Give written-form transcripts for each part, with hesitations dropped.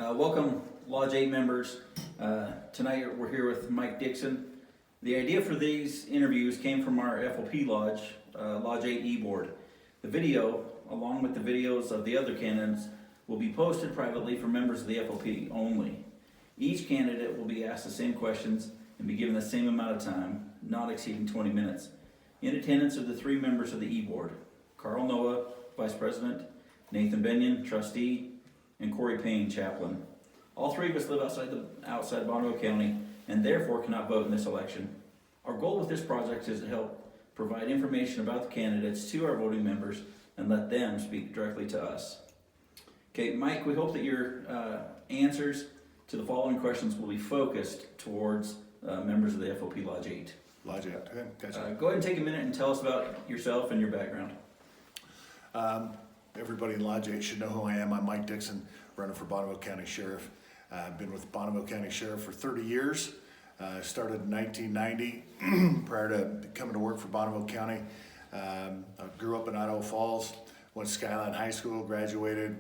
Welcome, Lodge 8 members. Tonight we're here with Mike Dickson. The idea for these interviews came from our FOP Lodge, Lodge 8 E-Board. The video, along with the videos of the other candidates, will be posted privately for members of the FOP only. Each candidate will be asked the same questions and be given the same amount of time, not exceeding 20 minutes. In attendance are the three members of the E-Board: Carl Noah, Vice President; Nathan Benyon, Trustee; and Corey Payne, Chaplain. All three of us live outside Bonneville County and therefore cannot vote in this election. Our goal with this project is to help provide information about the candidates to our voting members and let them speak directly to us. Okay, Mike, we hope that your answers to the following questions will be focused towards members of the FOP Lodge 8. Lodge 8, okay, gotcha. Go ahead and take a minute and tell us about yourself and your background. Everybody in Lodge 8 should know who I am. I'm Mike Dickson, running for Bonneville County Sheriff. I've been with Bonneville County Sheriff for 30 years. Started in 1990. Prior to coming to work for Bonneville County, I grew up in Idaho Falls, went to Skyline High School, graduated,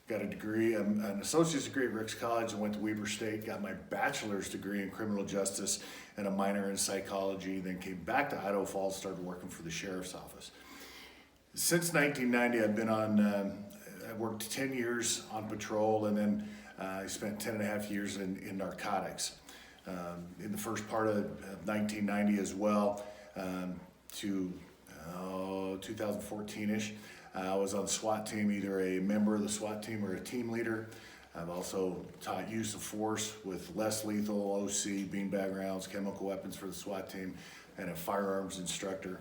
got a degree, an associate's degree at Ricks College, and went to Weber State, got my bachelor's degree in criminal justice and a minor in psychology, then came back to Idaho Falls, started working for the sheriff's office. Since 1990, I've been I worked 10 years on patrol, and then I spent 10 and a half years in narcotics. In the first part of 1990 as well, to 2014-ish, I was on the SWAT team, either a member of the SWAT team or a team leader. I've also taught use of force with less lethal, OC, beanbag rounds, chemical weapons for the SWAT team, and a firearms instructor.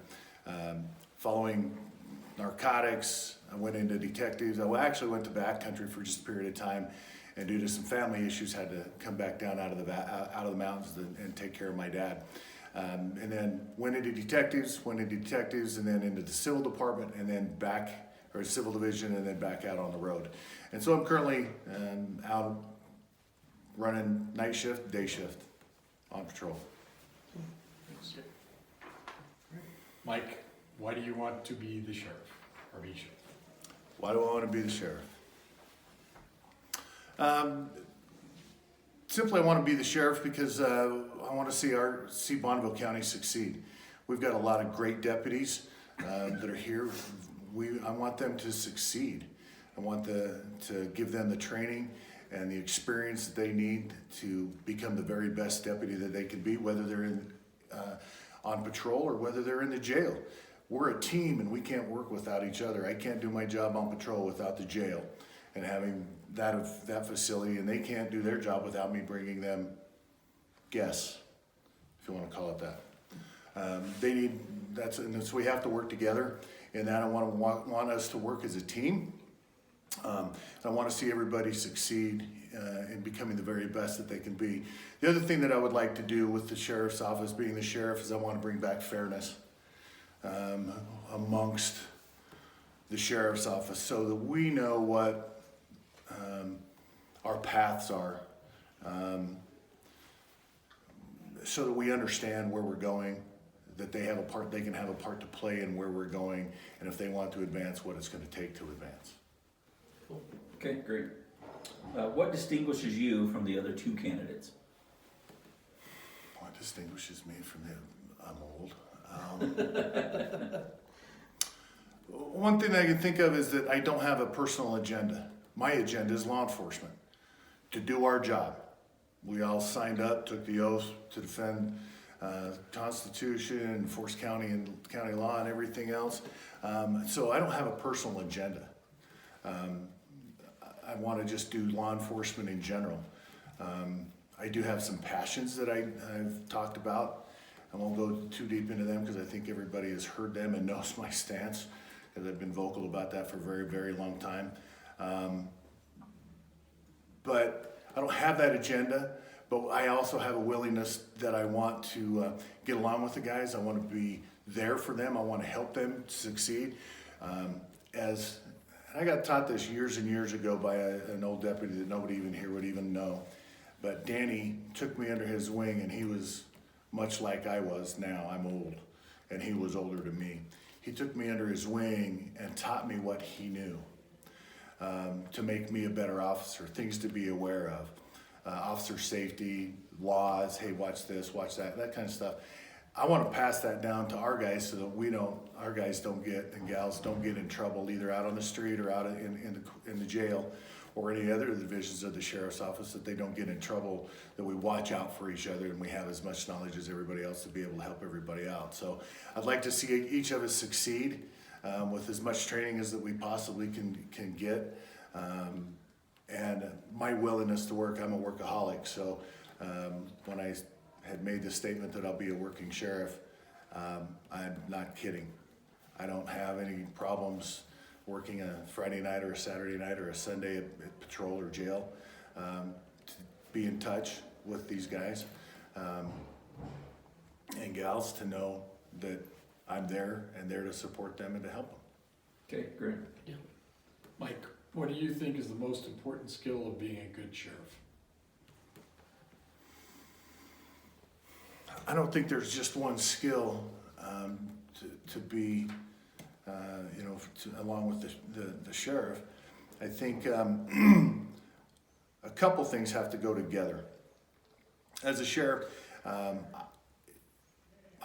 Following narcotics, I went into detectives. I actually went to backcountry for just a period of time, and due to some family issues, had to come back down out of the mountains and take care of my dad. And then went into detectives, and then into the civil department, and then back, or civil division, and then back out on the road. And so I'm currently out running night shift, day shift on patrol. Mike, why do you want to be the sheriff, or be sheriff? Why do I want to be the sheriff? Simply, I want to be the sheriff because I want to see Bonneville County succeed. We've got a lot of great deputies that are here. I want them to succeed. I want to give them the training and the experience that they need to become the very best deputy that they can be, whether they're on patrol or whether they're in the jail. We're a team, and we can't work without each other. I can't do my job on patrol without the jail and having that facility, and they can't do their job without me bringing them guests, if you want to call it that. So we have to work together, and that I want us to work as a team. I want to see everybody succeed in becoming the very best that they can be. The other thing that I would like to do with the sheriff's office, being the sheriff, is I want to bring back fairness amongst the sheriff's office, so that we know what our paths are, so that we understand where we're going, that they can have a part to play in where we're going, and if they want to advance, what it's going to take to advance. Cool. Okay, great. What distinguishes you from the other two candidates? What distinguishes me from them? I'm old. One thing I can think of is that I don't have a personal agenda. My agenda is law enforcement, to do our job. We all signed up, took the oath to defend Constitution, enforce county and county law and everything else. So I don't have a personal agenda. I want to just do law enforcement in general. I do have some passions that I've talked about. I won't go too deep into them because I think everybody has heard them and knows my stance, because I've been vocal about that for a very, very long time. But I don't have that agenda, but I also have a willingness that I want to get along with the guys. I want to be there for them. I want to help them succeed. I got taught this years and years ago by an old deputy that nobody even here would even know. But Danny took me under his wing, and he was much like I was now. I'm old, and he was older than me. He took me under his wing and taught me what he knew. to make me a better officer, things to be aware of, officer safety, laws, hey, watch this, watch that, that kind of stuff. I want to pass that down to our guys so that our guys don't get, and gals don't get in trouble either out on the street or out in the jail or any other divisions of the sheriff's office, that they don't get in trouble, that we watch out for each other and we have as much knowledge as everybody else to be able to help everybody out. So I'd like to see each of us succeed with as much training as that we possibly can get. And my willingness to work, I'm a workaholic, so when I had made the statement that I'll be a working sheriff, I'm not kidding. I don't have any problems working a Friday night or a Saturday night or a Sunday at patrol or jail, to be in touch with these guys and gals, to know that I'm there and there to support them and to help them. Okay, great. Yeah. Mike, what do you think is the most important skill of being a good sheriff? I don't think there's just one skill to be, along with the sheriff. I think a couple things have to go together. As a sheriff, I'm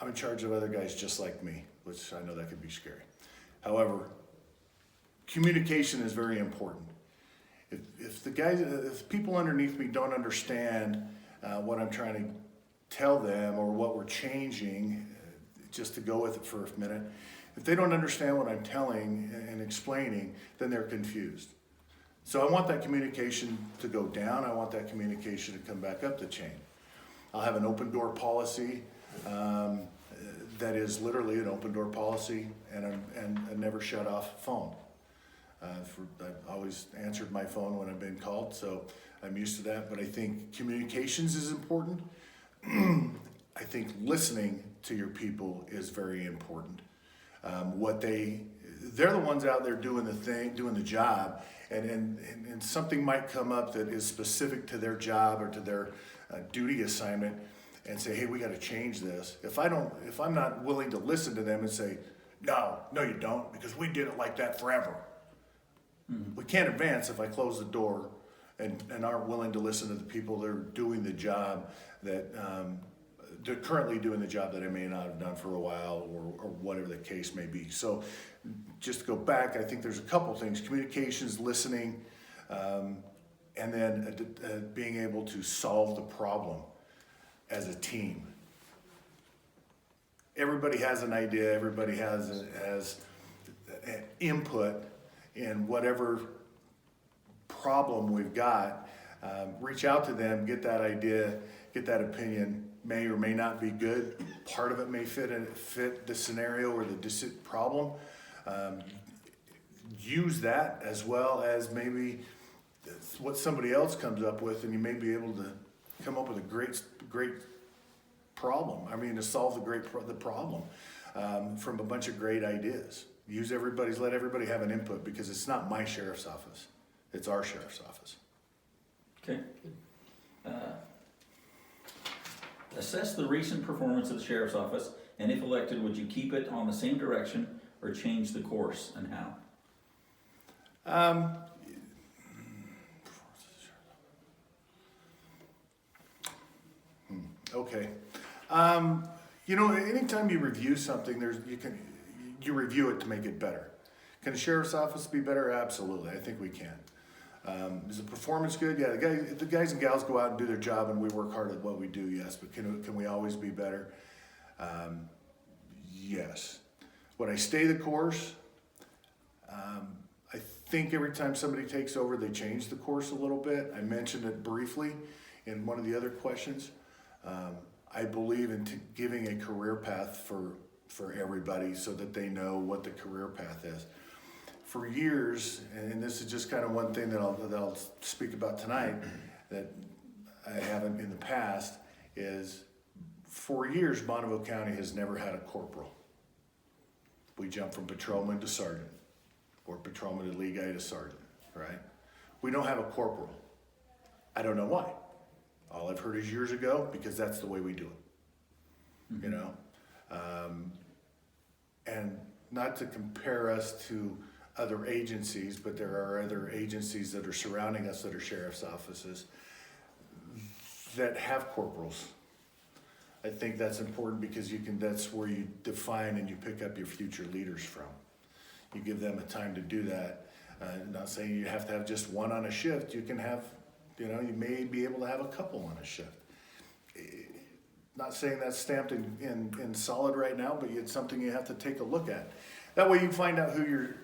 in charge of other guys just like me, which I know that could be scary. However, communication is very important. If people underneath me don't understand what I'm trying to tell them or what we're changing, just to go with it for a minute, if they don't understand what I'm telling and explaining, then they're confused. So I want that communication to go down. I want that communication to come back up the chain. I'll have an open door policy that is literally an open door policy and a never shut off phone. I've always answered my phone when I've been called, so I'm used to that. But I think communications is important. I think listening to your people is very important. They're the ones out there doing the thing, doing the job, and something might come up that is specific to their job or to their duty assignment, and say, hey, we got to change this. If I'm not willing to listen to them and say, no, you don't, because we did it like that forever. Mm-hmm. We can't advance if I close the door and aren't willing to listen to the people that are doing the job that they're currently doing the job that I may not have done for a while, or whatever the case may be. So just to go back, I think there's a couple things: communications, listening, and then being able to solve the problem as a team. Everybody has an idea, everybody has an input in whatever problem we've got. Reach out to them, get that idea, get that opinion. May or may not be good. Part of it may fit the scenario or the problem. Use that, as well as maybe what somebody else comes up with, and you may be able to come up with a great problem. I mean, to solve the problem from a bunch of great ideas. Let everybody have an input, because it's not my sheriff's office. It's our sheriff's office. Okay. Assess the recent performance of the sheriff's office, and if elected, would you keep it on the same direction or change the course, and how? Okay. Anytime you review something, you review it to make it better. Can the sheriff's office be better? Absolutely. I think we can. Is the performance good? Yeah, the guys and gals go out and do their job, and we work hard at what we do, yes. But can we always be better? Yes. Would I stay the course? I think every time somebody takes over, they change the course a little bit. I mentioned it briefly in one of the other questions. I believe in giving a career path for everybody, so that they know what the career path is. For years, and this is just kind of one thing that I'll speak about tonight that I haven't in the past, is for years Bonneville County has never had a corporal. We jump from patrolman to sergeant, or patrolman to lead guy to sergeant, right? We don't have a corporal. I don't know why. All I've heard is years ago, because that's the way we do it. Mm-hmm. And not to compare us to other agencies, but there are other agencies that are surrounding us that are sheriff's offices that have corporals. I think that's important because that's where you define and you pick up your future leaders from. You give them a time to do that. Not saying you have to have just one on a shift. You can have, you may be able to have a couple on a shift. Not saying that's stamped in solid right now, but it's something you have to take a look at. That way you find out who your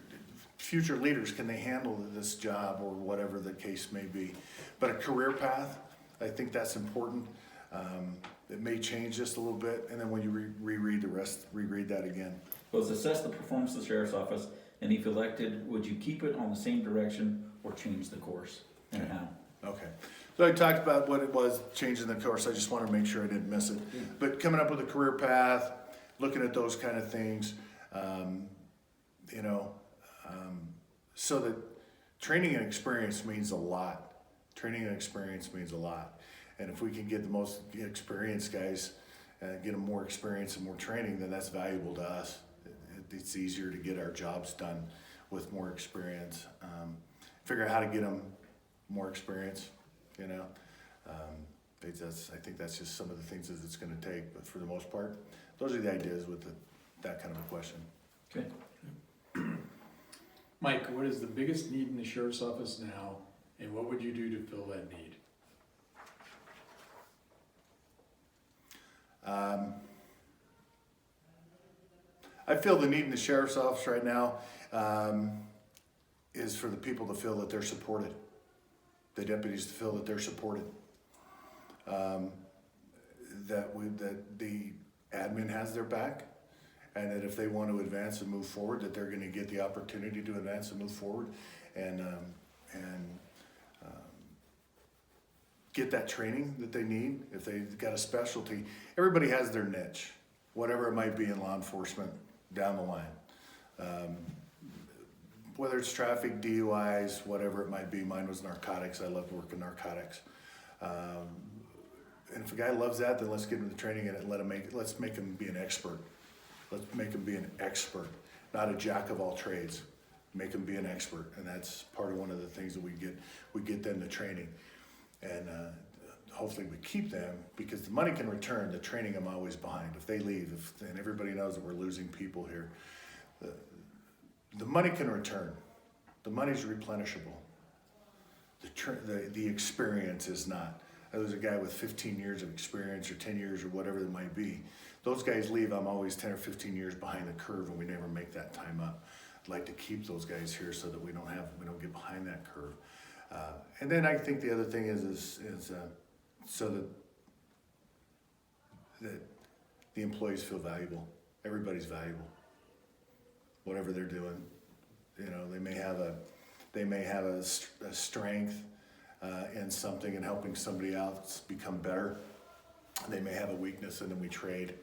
future leaders, can they handle this job or whatever the case may be. But a career path, I think that's important. It may change just a little bit, and then when you reread the rest, reread that again. Was assess the performance of the sheriff's office, and if elected, would you keep it on the same direction or change the course, and how? Okay. So I talked about what it was, changing the course. I just want to make sure I didn't miss it. But coming up with a career path, looking at those kind of things, so that training and experience means a lot. Training and experience means a lot. And if we can get the most experienced guys, get them more experience and more training, then that's valuable to us. It's easier to get our jobs done with more experience. Figure out how to get them more experience, I think that's just some of the things that it's going to take. But for the most part, those are the ideas with that kind of a question. Okay. Mike, what is the biggest need in the sheriff's office now, and what would you do to fill that need? I feel the need in the sheriff's office right now is for the people to feel that they're supported, the deputies to feel that they're supported, that the admin has their back, and that if they want to advance and move forward, that they're going to get the opportunity to advance and move forward, and get that training that they need. If they've got a specialty, everybody has their niche, whatever it might be in law enforcement down the line. Whether it's traffic, DUIs, whatever it might be. Mine was narcotics. I loved working narcotics. And if a guy loves that, then let's give him the training in it and let's make him be an expert. Let's make him be an expert, not a jack of all trades. Make him be an expert, and that's part of one of the things that we get them the training. And hopefully we keep them, because the money can return. The training I'm always behind. If they leave, and everybody knows that we're losing people here, the money can return. The money's replenishable. The experience is not. There's a guy with 15 years of experience or 10 years or whatever it might be. Those guys leave, I'm always 10 or 15 years behind the curve, and we never make that time up. I'd like to keep those guys here so that we don't get behind that curve. And then I think the other thing is so that the employees feel valuable. Everybody's valuable. Whatever they're doing, they may have a strength in something and helping somebody else become better. They may have a weakness, and then we trade.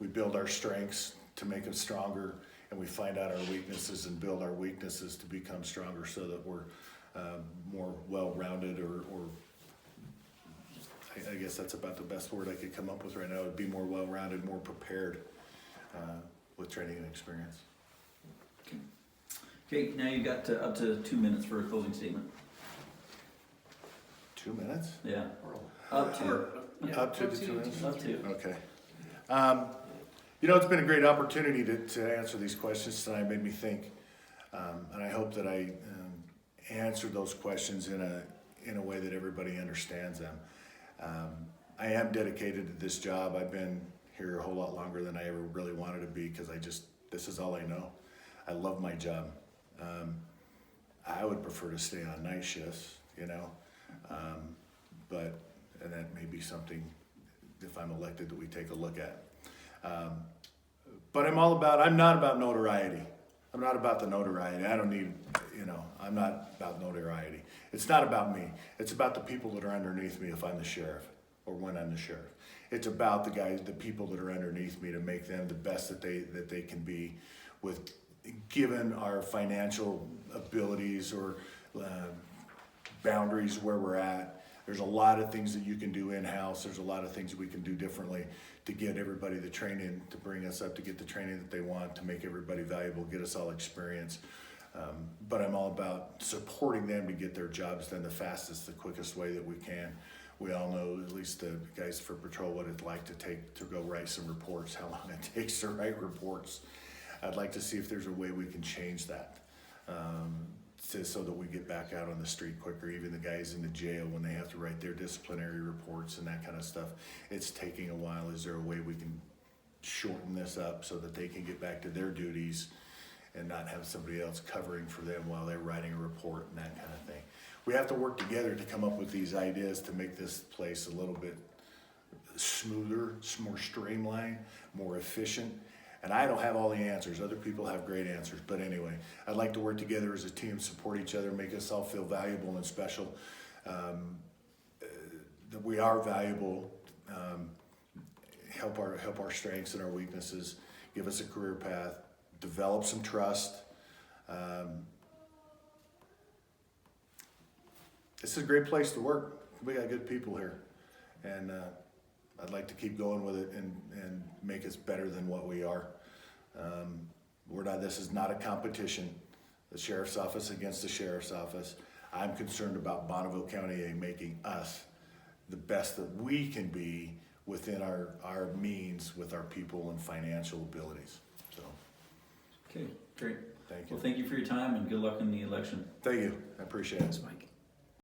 We build our strengths to make them stronger, and we find out our weaknesses and build our weaknesses to become stronger, so that we're more well-rounded, or I guess that's about the best word I could come up with right now. Would be more well-rounded, more prepared with training and experience. Okay, now you've got up to 2 minutes for a closing statement. 2 minutes? Yeah. Up to. Up to the 2 minutes? Up to. Okay. It's been a great opportunity to answer these questions tonight. Made me think, and I hope that I answered those questions in a way that everybody understands them. I am dedicated to this job. I've been here a whole lot longer than I ever really wanted to be, because this is all I know. I love my job. I would prefer to stay on night shifts, and that may be something, if I'm elected, that we take a look at. But I'm not about notoriety. I'm not about the notoriety. I don't need, I'm not about notoriety. It's not about me. It's about the people that are underneath me if I'm the sheriff, or when I'm the sheriff. It's about the people that are underneath me, to make them the best that they can be, given our financial abilities or boundaries where we're at. There's a lot of things that you can do in-house. There's a lot of things that we can do differently to get everybody the training, to bring us up to get the training that they want, to make everybody valuable, get us all experience. But I'm all about supporting them to get their jobs done the fastest, the quickest way that we can. We all know, at least the guys for patrol, what it's like to go write some reports, how long it takes to write reports. I'd like to see if there's a way we can change that, so that we get back out on the street quicker. Even the guys in the jail, when they have to write their disciplinary reports and that kind of stuff, it's taking a while. Is there a way we can shorten this up so that they can get back to their duties and not have somebody else covering for them while they're writing a report and that kind of thing? We have to work together to come up with these ideas to make this place a little bit smoother, more streamlined, more efficient. And I don't have all the answers. Other people have great answers. But anyway, I'd like to work together as a team, support each other, make us all feel valuable and special. That we are valuable, help our strengths and our weaknesses, give us a career path, develop some trust. This is a great place to work. We got good people here, and I'd like to keep going with it and make us better than what we are. This is not a competition, the sheriff's office against the sheriff's office. I'm concerned about Bonneville County making us the best that we can be within our means with our people and financial abilities. So, Okay, great. thank you. Well, thank you for your time and good luck in the election. Thank you. I appreciate it. Thanks, Mike.